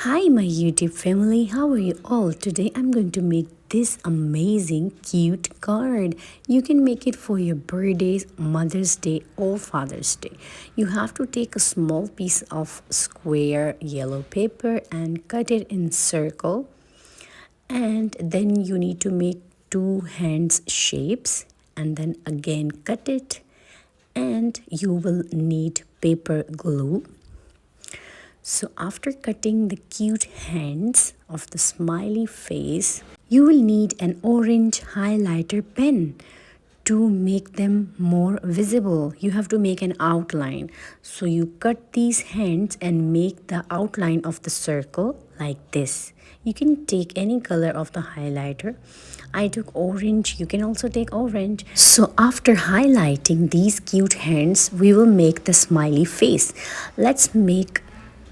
Hi, my YouTube family. How are you all? Today I'm going to make this amazing cute card. You can make it for your birthdays, Mother's Day, or Father's Day. You have to take a small piece of square yellow paper and cut it in circle. And then you need to make two hands shapes and then again cut it. And you will need paper glue. So after cutting the cute hands of the smiley face, you will need an orange highlighter pen to make them more visible. You have to make an outline. So you cut these hands and make the outline of the circle like this. You can take any color of the highlighter. I took orange, you can also take orange. So after highlighting these cute hands, we will make the smiley face. Let's make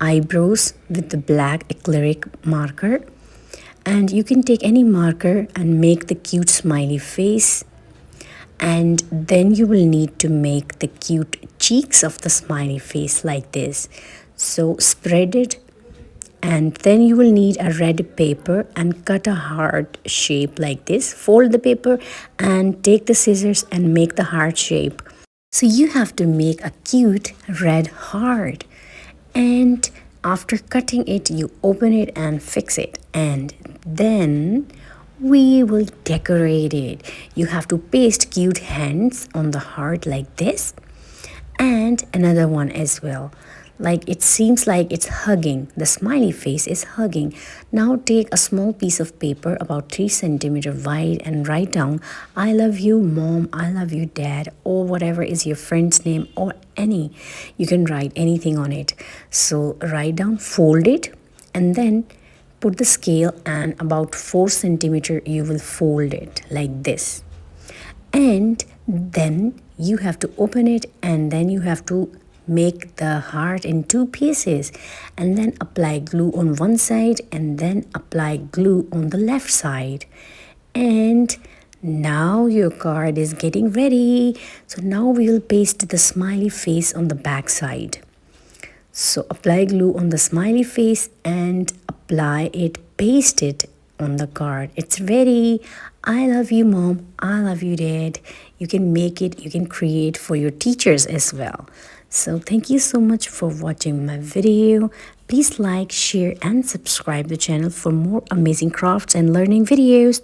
eyebrows with the black acrylic marker, and you can take any marker and make the cute smiley face. And then you will need to make the cute cheeks of the smiley face like this. So spread it, and then you will need a red paper and cut a heart shape like this. Fold the paper and take the scissors and make the heart shape. So you have to make a cute red heart, and after cutting it you open it and fix it, and then we will decorate it. You have to paste cute hands on the heart like this, and another one as well, like it seems like it's hugging. The smiley face is hugging. Now take a small piece of paper about 3 centimeters wide and write down I love you mom, I love you dad, or whatever is your friend's name, or any, you can write anything on it. So write down, fold it, and then put the scale, and about 4 centimeters you will fold it like this. And then you have to open it, and then you have to make the heart in 2 pieces, and then apply glue on one side and then apply glue on the left side. And now your card is getting ready. So now we will paste the smiley face on the back side. So apply glue on the smiley face and apply it, paste it on the card. It's ready. I love you mom, I love you dad. You can make it, you can create for your teachers as well. So thank you so much for watching my video. Please like, share and subscribe the channel for more amazing crafts and learning videos.